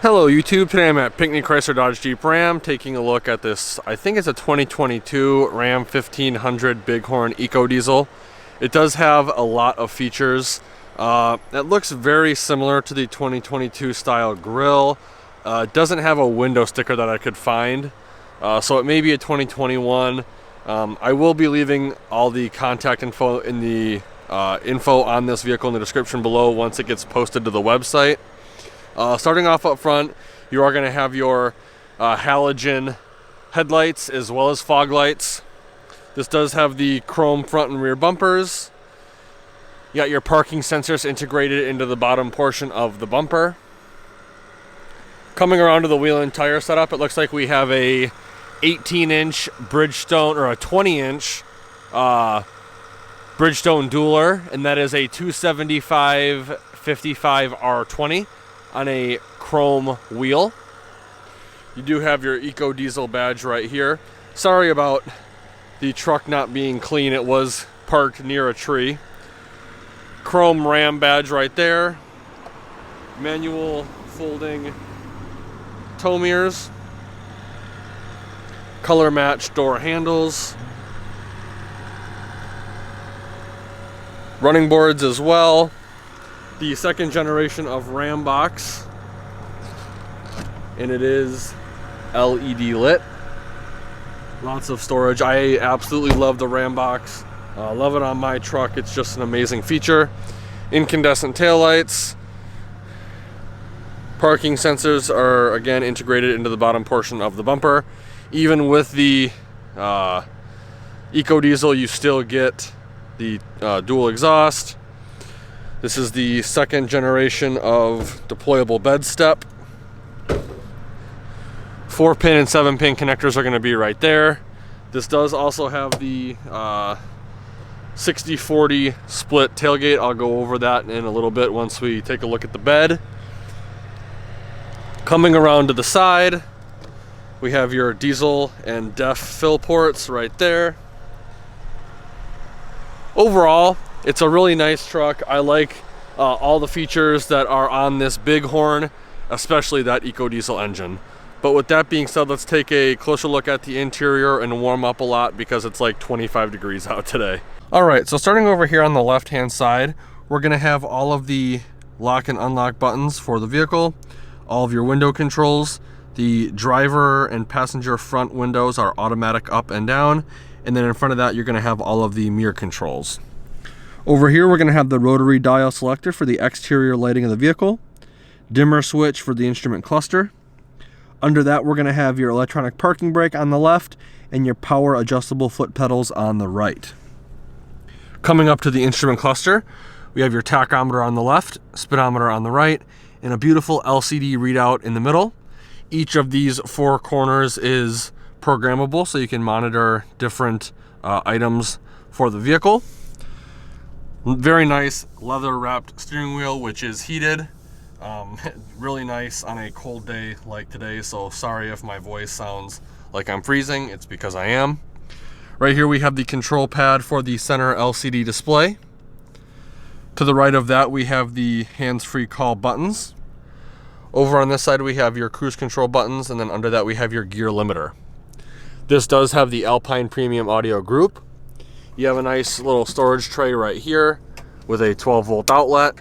Hello YouTube, today I'm at Pinckney Chrysler Dodge Jeep Ram taking a look at this, I think it's a 2022 Ram 1500 Bighorn EcoDiesel. It does have a lot of features. It looks very similar to the 2022 style grille. It doesn't have a window sticker that I could find, so it may be a 2021. I will be leaving all the contact info in the info on this vehicle in the description below once it gets posted to the website. Starting off up front, you are going to have your halogen headlights as well as fog lights. This does have the chrome front and rear bumpers. You got your parking sensors integrated into the bottom portion of the bumper. Coming around to the wheel and tire setup, it looks like we have a 18-inch Bridgestone, or a 20-inch Bridgestone dueler, and that is a 275/55 R20 on a chrome wheel. You do have your EcoDiesel badge right here. Sorry about the truck not being clean, it was parked near a tree. Chrome Ram badge right there. Manual folding tow mirrors. Color matched door handles. Running boards as well. The second generation of Rambox, and it is LED lit. Lots of storage. I absolutely love the Rambox. Love it on my truck. It's just an amazing feature. Incandescent taillights. Parking sensors are again integrated into the bottom portion of the bumper. Even with the EcoDiesel, you still get the dual exhaust. This is the second generation of deployable bed step. 4-pin and 7-pin connectors are going to be right there. This does also have the 60/40 split tailgate. I'll go over that in a little bit once we take a look at the bed. Coming around to the side, we have your diesel and DEF fill ports right there. Overall, it's a really nice truck. I like all the features that are on this Bighorn, especially that EcoDiesel engine. But with that being said, let's take a closer look at the interior and warm up a lot because it's like 25 degrees out today. All right, so starting over here on the left-hand side, we're gonna have all of the lock and unlock buttons for the vehicle, all of your window controls. The driver and passenger front windows are automatic up and down. And then in front of that, you're gonna have all of the mirror controls. Over here, we're gonna have the rotary dial selector for the exterior lighting of the vehicle, dimmer switch for the instrument cluster. Under that, we're gonna have your electronic parking brake on the left and your power adjustable foot pedals on the right. Coming up to the instrument cluster, we have your tachometer on the left, speedometer on the right, and a beautiful LCD readout in the middle. Each of these 4 corners is programmable, so you can monitor different items for the vehicle. Very nice leather wrapped steering wheel, which is heated. Really nice on a cold day like today, so sorry if my voice sounds like I'm freezing, it's because I am. Right here we have the control pad for the center LCD display. To the right of that we have the hands-free call buttons. Over on this side we have your cruise control buttons, and then under that we have your gear limiter. This does have the Alpine Premium Audio Group. You have a nice little storage tray right here with a 12-volt outlet.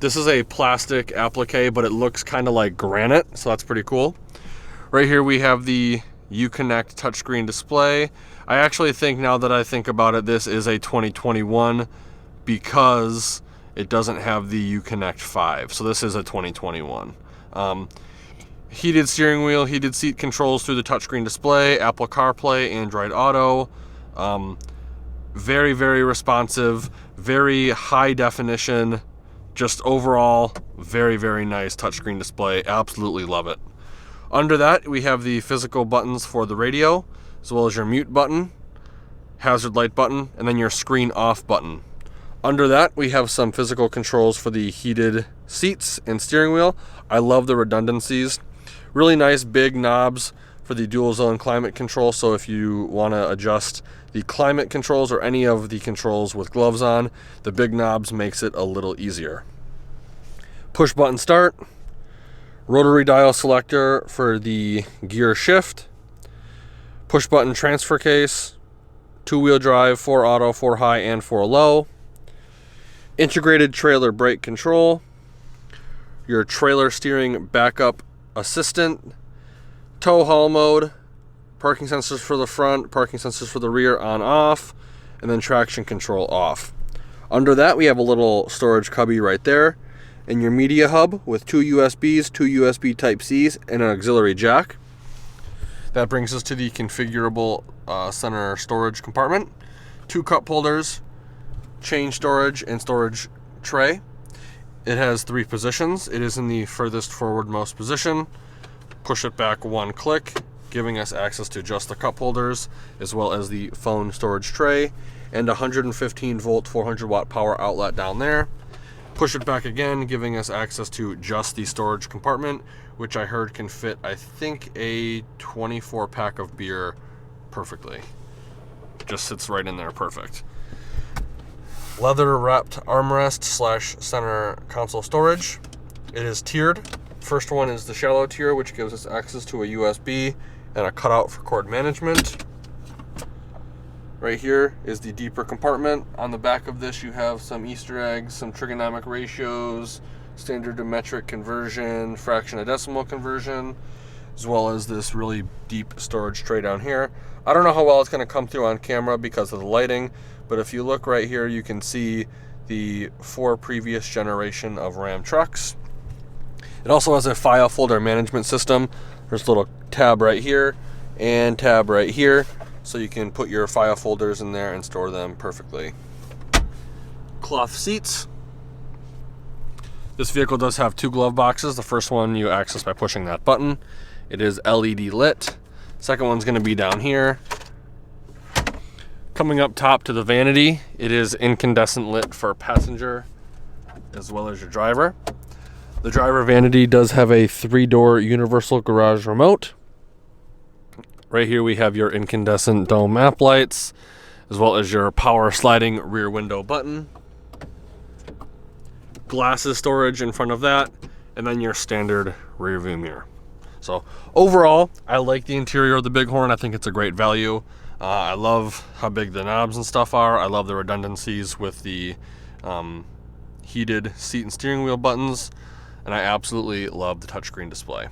This is a plastic applique, but it looks kind of like granite, so that's pretty cool. Right here we have the Uconnect touchscreen display. I actually think, now that I think about it, this is a 2021 because it doesn't have the Uconnect 5, so this is a 2021. Heated steering wheel, heated seat controls through the touchscreen display, Apple CarPlay, Android Auto. Very, very responsive, very high definition, just overall very, very nice touchscreen display. Absolutely love it. Under that, we have the physical buttons for the radio, as well as your mute button, hazard light button, and then your screen off button. Under that, we have some physical controls for the heated seats and steering wheel. I love the redundancies. Really nice big knobs for the dual zone climate control, so if you want to adjust the climate controls or any of the controls with gloves on, the big knobs makes it a little easier. Push button start, rotary dial selector for the gear shift, push button transfer case, 2-wheel drive, 4 auto, 4 high, and 4 low, integrated trailer brake control, your trailer steering backup assistant, tow haul mode, parking sensors for the front, parking sensors for the rear on off, and then traction control off. Under that we have a little storage cubby right there, and your media hub with 2 USBs, 2 USB Type-Cs, and an auxiliary jack. That brings us to the configurable center storage compartment. 2 cup holders, chain storage, and storage tray. It has 3 positions. It is in the furthest forwardmost position. Push it back 1 click, giving us access to just the cup holders, as well as the phone storage tray, and 115 volt 400 watt power outlet down there. Push it back again, giving us access to just the storage compartment, which I heard can fit, I think, a 24 pack of beer perfectly. Just sits right in there perfect. Leather wrapped armrest / center console storage. It is tiered. First one is the shallow tier, which gives us access to a USB and a cutout for cord management. Right here is the deeper compartment. On the back of this you have some Easter eggs, some trigonomic ratios, standard to metric conversion, fraction to decimal conversion, as well as this really deep storage tray down here. I don't know how well it's going to come through on camera because of the lighting, but if you look right here you can see the 4 previous generation of Ram trucks. It also has a file folder management system. There's a little tab right here and tab right here, so you can put your file folders in there and store them perfectly. Cloth seats. This vehicle does have 2 glove boxes. The first one you access by pushing that button. It is LED lit. Second one's going to be down here. Coming up top to the vanity, it is incandescent lit for passenger as well as your driver. The driver vanity does have a 3-door universal garage remote. Right here we have your incandescent dome map lights, as well as your power sliding rear window button. Glasses storage in front of that, and then your standard rear view mirror. So overall, I like the interior of the Bighorn. I think it's a great value. I love how big the knobs and stuff are. I love the redundancies with the heated seat and steering wheel buttons, and I absolutely love the touchscreen display.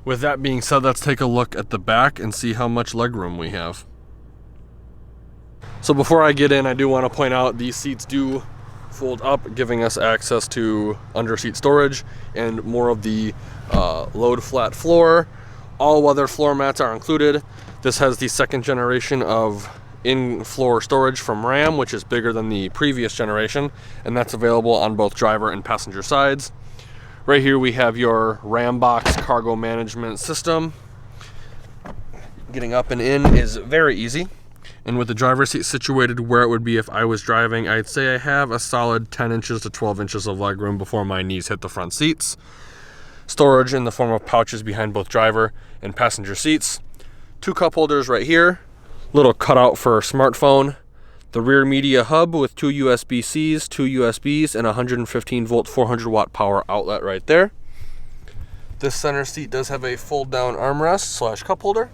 With that being said, let's take a look at the back and see how much legroom we have. So before I get in, I do want to point out these seats do fold up, giving us access to under-seat storage and more of the load flat floor. All weather floor mats are included. This has the 2nd generation of in-floor storage from Ram, which is bigger than the previous generation, and that's available on both driver and passenger sides. Right here we have your Rambox cargo management system. Getting up and in is very easy. And with the driver's seat situated where it would be if I was driving, I'd say I have a solid 10 inches to 12 inches of legroom before my knees hit the front seats. Storage in the form of pouches behind both driver and passenger seats. 2 cup holders right here. Little cutout for a smartphone. The rear media hub with 2 USB-Cs, 2 USBs, and 115 volt 400 watt power outlet right there. This center seat does have a fold down armrest / cup holder.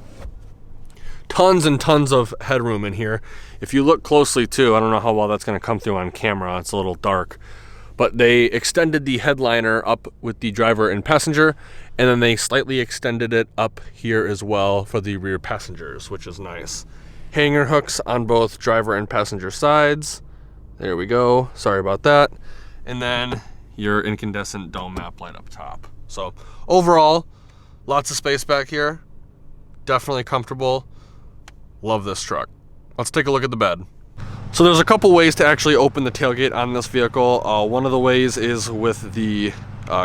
Tons and tons of headroom in here. If you look closely too, I don't know how well that's going to come through on camera, it's a little dark, but they extended the headliner up with the driver and passenger, and then they slightly extended it up here as well for the rear passengers, which is nice. Hanger hooks on both driver and passenger sides. There we go. Sorry about that. And then your incandescent dome map light up top. So overall, lots of space back here. Definitely comfortable. Love this truck. Let's take a look at the bed. So there's a couple ways to actually open the tailgate on this vehicle. One of the ways is with the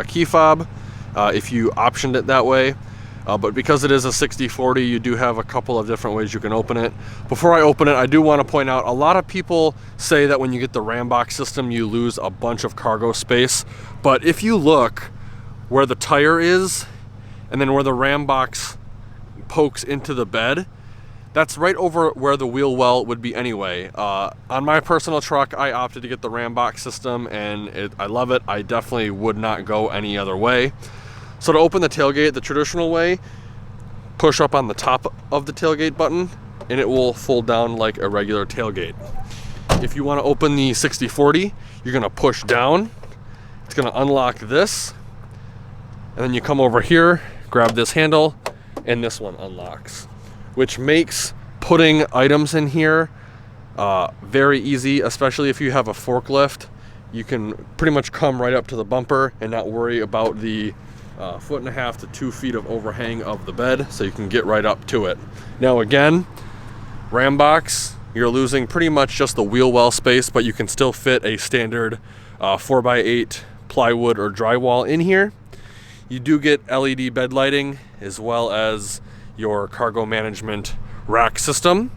key fob, if you optioned it that way. But because it is a 60/40, you do have a couple of different ways you can open it. Before I open it, I do want to point out, a lot of people say that when you get the Rambox system, you lose a bunch of cargo space. But if you look where the tire is, and then where the Rambox pokes into the bed, that's right over where the wheel well would be anyway. On my personal truck, I opted to get the Rambox system, and I love it. I definitely would not go any other way. So to open the tailgate the traditional way, push up on the top of the tailgate button and it will fold down like a regular tailgate. If you want to open the 60/40, you're going to push down. It's going to unlock this. And then you come over here, grab this handle, and this one unlocks, which makes putting items in here very easy, especially if you have a forklift. You can pretty much come right up to the bumper and not worry about the 1.5 to 2 feet of overhang of the bed, so you can get right up to it. Now again, Rambox, you're losing pretty much just the wheel well space, but you can still fit a standard 4x8 plywood or drywall in here. You do get LED bed lighting as well as your cargo management rack system.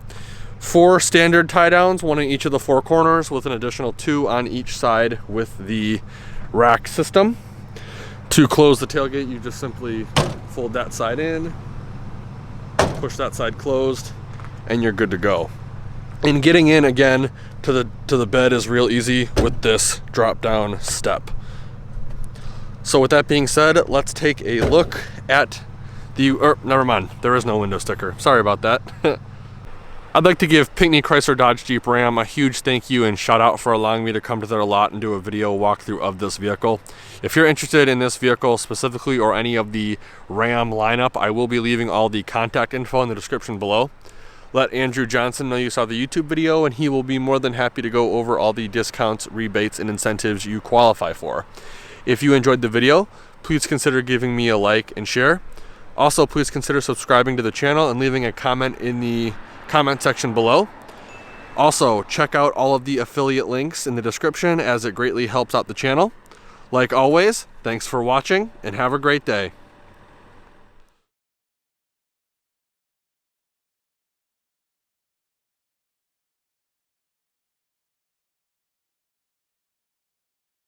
4 standard tie downs, 1 in each of the 4 corners with an additional 2 on each side with the rack system. To close the tailgate, you just simply fold that side in, push that side closed, and you're good to go. And getting in again to the bed is real easy with this drop down step. So with that being said, let's take a look at the, never mind, there is no window sticker. Sorry about that. I'd like to give Pinckney Chrysler Dodge Jeep Ram a huge thank you and shout out for allowing me to come to their lot and do a video walkthrough of this vehicle. If you're interested in this vehicle specifically or any of the Ram lineup, I will be leaving all the contact info in the description below. Let Andrew Johnson know you saw the YouTube video and he will be more than happy to go over all the discounts, rebates, and incentives you qualify for. If you enjoyed the video, please consider giving me a like and share. Also, please consider subscribing to the channel and leaving a comment in the comment section below. Also, check out all of the affiliate links in the description as it greatly helps out the channel. Like always, thanks for watching and have a great day.